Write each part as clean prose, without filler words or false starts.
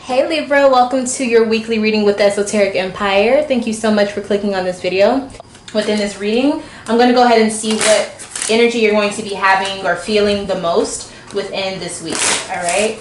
Hey Libra, welcome to your weekly reading with the Esoteric Empire. Thank you so much for clicking on this video. Within this reading, I'm going to go ahead and see what energy you're going to be having or feeling the most within this week. All right,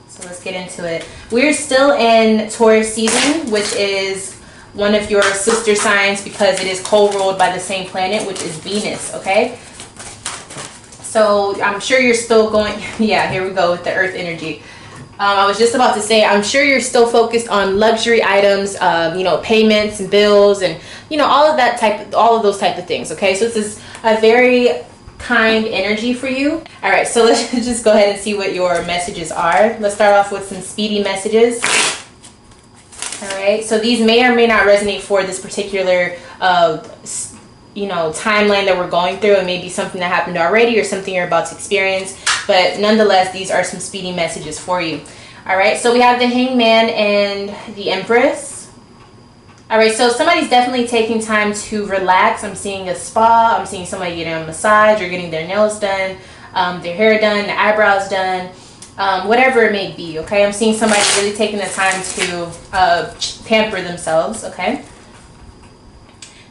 so let's get into it. We're still in Taurus season, which is one of your sister signs because it is co-ruled by the same planet, which is Venus. Okay, so I'm sure you're still going, yeah, here we go with the earth energy. I was just about to say, I'm sure you're still focused on luxury items, payments and bills and, all of those type of things. Okay, so this is a very kind energy for you. All right, so let's just go ahead and see what your messages are. Let's start off with some speedy messages. All right, so these may or may not resonate for this particular timeline that we're going through. It may be something that happened already or something you're about to experience, but nonetheless, these are some speedy messages for you. All right, so we have the Hangman and the Empress. All right, so somebody's definitely taking time to relax. I'm seeing a spa. I'm seeing somebody getting a massage or getting their nails done, their hair done, their eyebrows done, whatever it may be. Okay, I'm seeing somebody really taking the time to pamper themselves. Okay.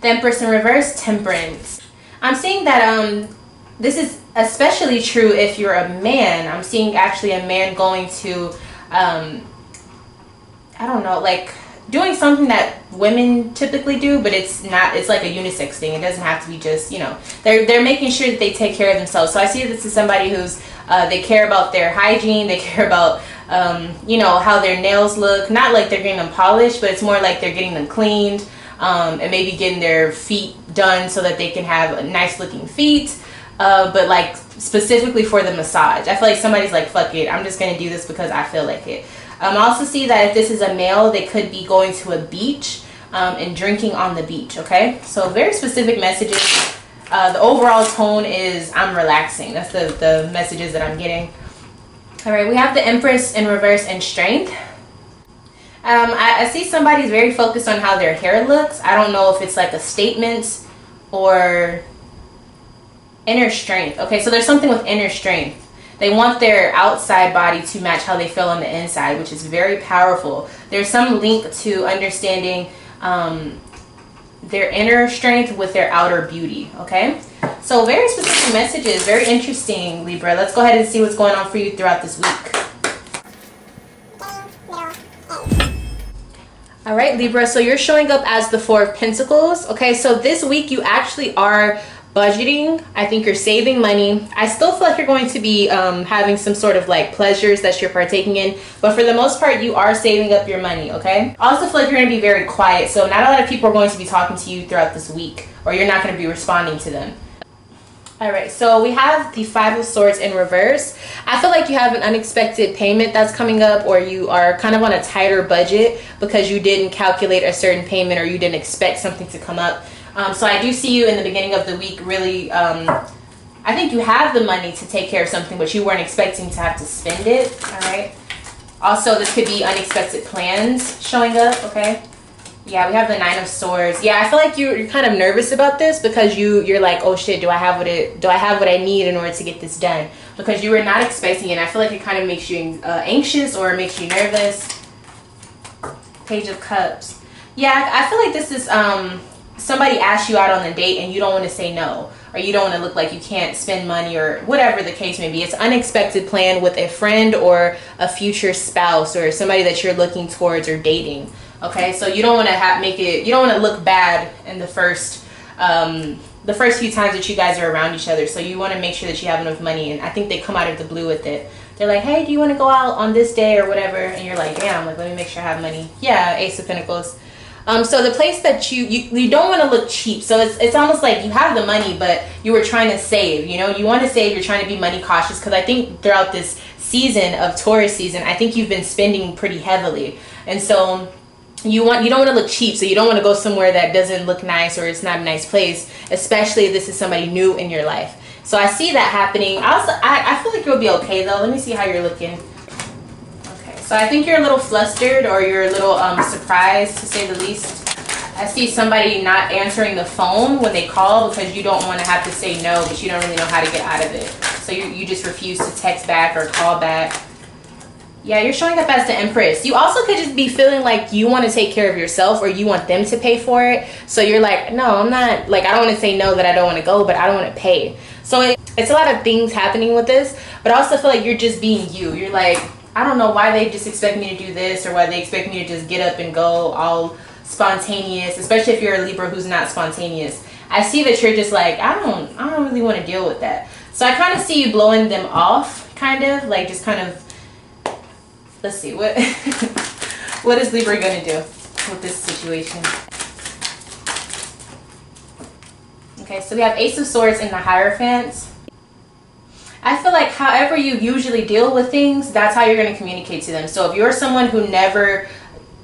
The Empress in reverse, Temperance. I'm seeing that this is especially true if you're a man. I'm seeing actually a man going to, doing something that women typically do, but it's not, it's like a unisex thing. It doesn't have to be just, they're making sure that they take care of themselves. So I see this is somebody who's, they care about their hygiene, they care about, how their nails look. Not like they're getting them polished, but it's more like they're getting them cleaned. And maybe getting their feet done so that they can have nice looking feet, but like specifically for the massage. I feel like somebody's like, fuck it, I'm just gonna do this because I feel like it. I also see that if this is a male, they could be going to a beach and drinking on the beach. Okay, so very specific messages. The overall tone is I'm relaxing. That's the messages that I'm getting. All right, we have the Empress in reverse and Strength. I see somebody's very focused on how their hair looks. I don't know if it's like a statement or inner strength. Okay, so there's something with inner strength. They want their outside body to match how they feel on the inside, which is very powerful. There's some link to understanding their inner strength with their outer beauty. Okay, so very specific messages, very interesting, Libra. Let's go ahead and see what's going on for you throughout this week. All right, Libra, so you're showing up as the Four of Pentacles. Okay, so this week you actually are budgeting. I think you're saving money. I still feel like you're going to be having some sort of like pleasures that you're partaking in, but for the most part, you are saving up your money, okay? I also feel like you're going to be very quiet, so not a lot of people are going to be talking to you throughout this week, or you're not going to be responding to them. All right, so we have the Five of Swords in reverse. I feel like you have an unexpected payment that's coming up, or you are kind of on a tighter budget because you didn't calculate a certain payment or you didn't expect something to come up. So I do see you in the beginning of the week really, I think you have the money to take care of something, but you weren't expecting to have to spend it, all right? Also, this could be unexpected plans showing up, okay? Yeah, we have the Nine of Swords. Yeah, I feel like you're kind of nervous about this because you're like, oh shit, do I have what I need in order to get this done? Because you were not expecting it. I feel like it kind of makes you anxious or makes you nervous. Page of Cups. Yeah, I feel like this is somebody asked you out on a date and you don't want to say no, or you don't want to look like you can't spend money or whatever the case may be. It's an unexpected plan with a friend or a future spouse or somebody that you're looking towards or dating. Okay, so you don't want to you don't want to look bad in the first few times that you guys are around each other. So you want to make sure that you have enough money. And I think they come out of the blue with it. They're like, hey, do you want to go out on this day or whatever? And you're like, damn, like, let me make sure I have money. Yeah, Ace of Pentacles. So the place that you don't want to look cheap. So it's almost like you have the money, but you were trying to save. You want to save. You're trying to be money cautious because I think throughout this season of Taurus season, I think you've been spending pretty heavily, and so. You don't want to look cheap, so you don't want to go somewhere that doesn't look nice or it's not a nice place, especially if this is somebody new in your life. So I see that happening. I feel like you'll be okay though. Let me see how you're looking. Okay, so I think you're a little flustered or you're a little surprised, to say the least. I see somebody not answering the phone when they call because you don't want to have to say no, but you don't really know how to get out of it. So you just refuse to text back or call back. Yeah, you're showing up as the Empress. You also could just be feeling like you want to take care of yourself, or you want them to pay for it. So you're like, no, I'm not, like, I don't want to say no that I don't want to go, but I don't want to pay. So it's a lot of things happening with this, but I also feel like you're just being you. You're like, I don't know why they just expect me to do this, or why they expect me to just get up and go all spontaneous, especially if you're a Libra who's not spontaneous. I see that you're just like, I don't really want to deal with that. So I kind of see you blowing them off, kind of, like just kind of. Let's see, what is Libra going to do with this situation? Okay, so we have Ace of Swords in the Hierophant. I feel like however you usually deal with things, that's how you're going to communicate to them. So if you're someone who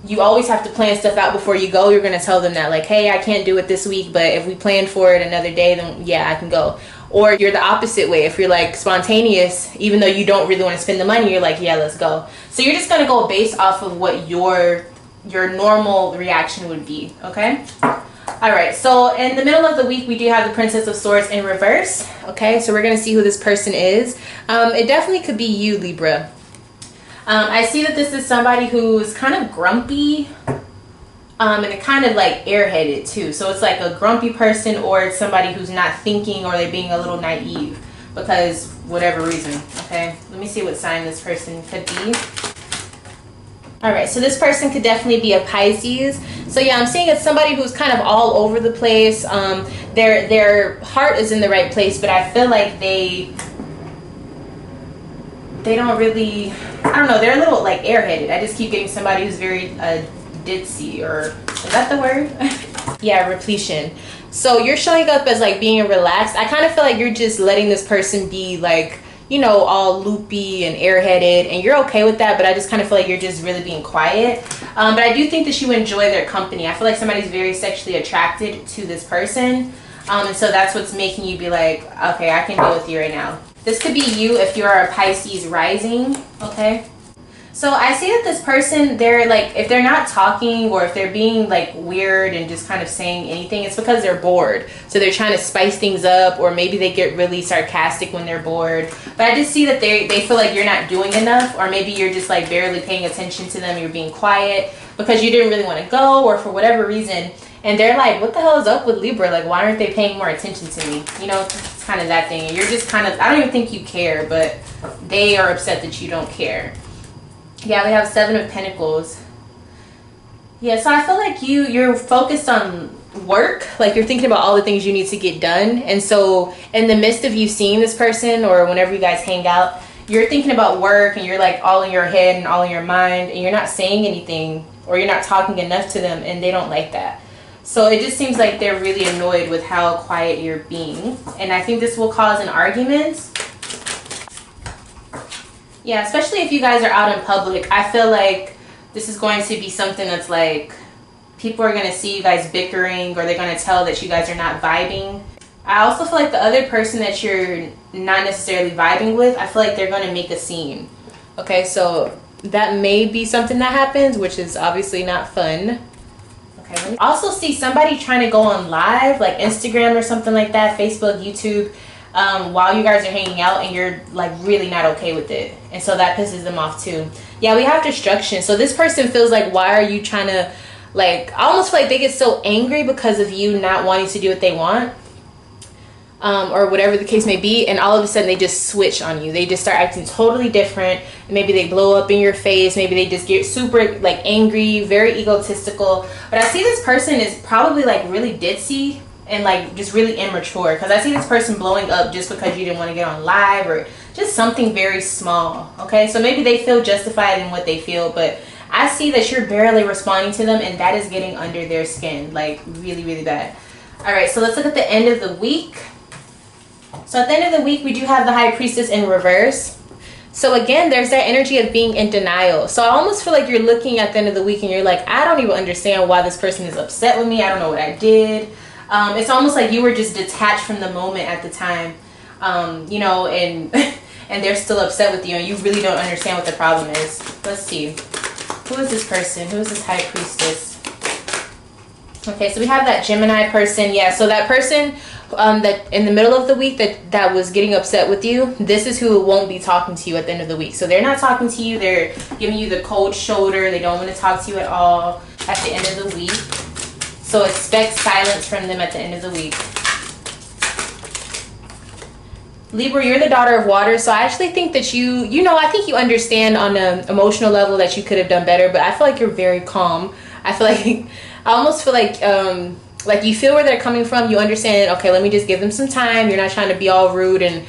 you always have to plan stuff out before you go, you're going to tell them that, like, hey, I can't do it this week, but if we plan for it another day, then yeah, I can go. Or you're the opposite way. If you're like spontaneous, even though you don't really want to spend the money, you're like, yeah, let's go. So you're just going to go based off of what your normal reaction would be, okay? All right, so in the middle of the week, we do have the Princess of Swords in reverse, okay? So we're going to see who this person is. It definitely could be you, Libra. I see that this is somebody who's kind of grumpy, and it kind of like airheaded too. So it's like a grumpy person, or it's somebody who's not thinking, or they're being a little naive because whatever reason, okay? Let me see what sign this person could be. All right, so this person could definitely be a Pisces. So yeah, I'm seeing it's somebody who's kind of all over the place. Their heart is in the right place, but I feel like they don't really, I don't know, they're a little like airheaded. I just keep getting somebody who's very ditzy, or is that the word? Yeah, repletion. So you're showing up as like being relaxed. I kind of feel like you're just letting this person be like, you know, all loopy and airheaded, and you're okay with that, but I just kind of feel like you're just really being quiet. But I do think that you enjoy their company. I feel like somebody's very sexually attracted to this person, and so that's what's making you be like, okay, I can deal with you right now. This could be you if you're a Pisces rising, okay? So I see that this person, they're like, if they're not talking, or if they're being like weird and just kind of saying anything, it's because they're bored. So they're trying to spice things up, or maybe they get really sarcastic when they're bored. But I just see that they feel like you're not doing enough, or maybe you're just like barely paying attention to them. You're being quiet because you didn't really want to go, or for whatever reason. And they're like, what the hell is up with Libra? Like, why aren't they paying more attention to me? You know, it's kind of that thing. And you're just kind of, I don't even think you care, but they are upset that you don't care. Yeah, we have Seven of Pentacles. Yeah, so I feel like you're focused on work. Like, you're thinking about all the things you need to get done. And so in the midst of you seeing this person, or whenever you guys hang out, you're thinking about work, and you're like all in your head and all in your mind, and you're not saying anything, or you're not talking enough to them, and they don't like that. So it just seems like they're really annoyed with how quiet you're being. And I think this will cause an argument. Yeah, especially if you guys are out in public. I feel like this is going to be something that's like, people are going to see you guys bickering, or they're going to tell that you guys are not vibing. I also feel like the other person that you're not necessarily vibing with, I feel like they're going to make a scene. Okay, so that may be something that happens, which is obviously not fun. Okay, I also see somebody trying to go on live, like Instagram or something like that, Facebook, YouTube, while you guys are hanging out, and you're like really not okay with it, and so that pisses them off too. Yeah, we have destruction. So this person feels like, why are you trying to, like, I almost feel like they get so angry because of you not wanting to do what they want, or whatever the case may be, and all of a sudden they just switch on you. They just start acting totally different. Maybe they blow up in your face. Maybe they just get super like angry, very egotistical. But I see this person is probably like really ditzy and like just really immature, because I see this person blowing up just because you didn't want to get on live, or just something very small. Okay, so maybe they feel justified in what they feel, but I see that you're barely responding to them, and that is getting under their skin, like really, really bad. All right, so let's look at the end of the week. So at the end of the week, we do have the High Priestess in reverse. So again, there's that energy of being in denial. So I almost feel like you're looking at the end of the week, and you're like, I don't even understand why this person is upset with me. I don't know what I did. It's almost like you were just detached from the moment at the time, you know, and and they're still upset with you, and you really don't understand what the problem is. Let's see. Who is this person? Who is this High Priestess? Okay, so we have that Gemini person. Yeah, so that person that in the middle of the week that was getting upset with you, this is who won't be talking to you at the end of the week. So they're not talking to you. They're giving you the cold shoulder. They don't want to talk to you at all at the end of the week. So expect silence from them at the end of the week. Libra, you're the daughter of water, so I actually think that I think you understand on an emotional level that you could have done better, but I feel like you're very calm. I almost feel like you feel where they're coming from. You understand, okay, let me just give them some time. You're not trying to be all rude and,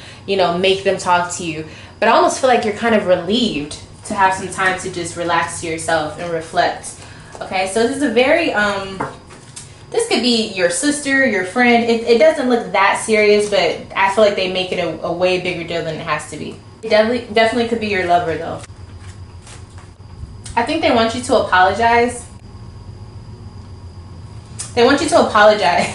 make them talk to you. But I almost feel like you're kind of relieved to have some time to just relax to yourself and reflect. Okay, so this is a very, this could be your sister, your friend. It doesn't look that serious, but I feel like they make it a way bigger deal than it has to be. It definitely could be your lover, though. I think they want you to apologize. They want you to apologize.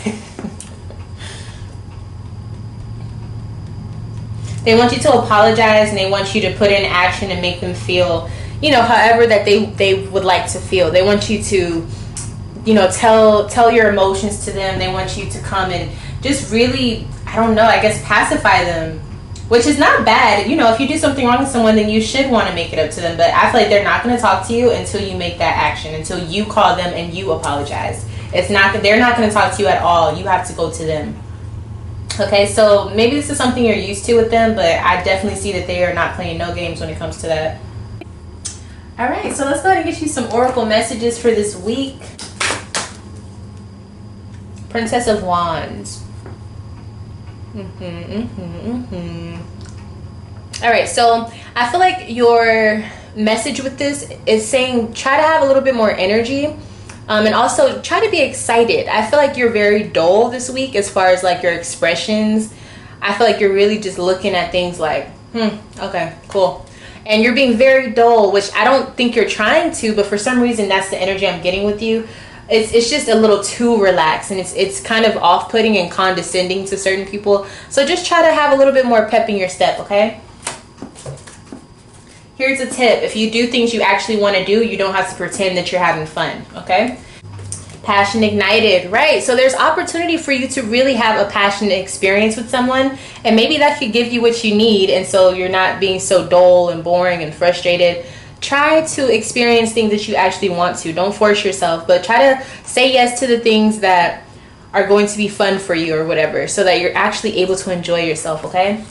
They want you to apologize, and they want you to put in action and make them feel, however that they would like to feel. They want you to, tell your emotions to them. They want you to come and just really, I guess pacify them, which is not bad. If you do something wrong with someone, then you should want to make it up to them. But I feel like they're not going to talk to you until you make that action, until you call them and you apologize. They're not going to talk to you at all. You have to go to them. Okay, so maybe this is something you're used to with them, but I definitely see that they are not playing no games when it comes to that. All right, so let's go ahead and get you some oracle messages for this week. Princess of Wands. All right, so I feel like your message with this is saying try to have a little bit more energy. And also try to be excited. I feel like you're very dull this week as far as like your expressions. I feel like you're really just looking at things like, okay, cool. And you're being very dull, which I don't think you're trying to, but for some reason that's the energy I'm getting with you. It's just a little too relaxed, and it's kind of off-putting and condescending to certain people. So just try to have a little bit more pep in your step, okay? Here's a tip. If you do things you actually want to do, you don't have to pretend that you're having fun, okay? Passion ignited, right? So there's opportunity for you to really have a passionate experience with someone, and maybe that could give you what you need, and so you're not being so dull and boring and frustrated. Try to experience things that you actually want to. Don't force yourself, but try to say yes to the things that are going to be fun for you or whatever, so that you're actually able to enjoy yourself, okay?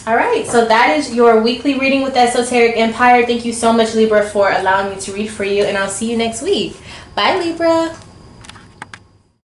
All right, so that is your weekly reading with the Esoteric Empire. Thank you so much, Libra, for allowing me to read for you, and I'll see you next week. Bye, Libra.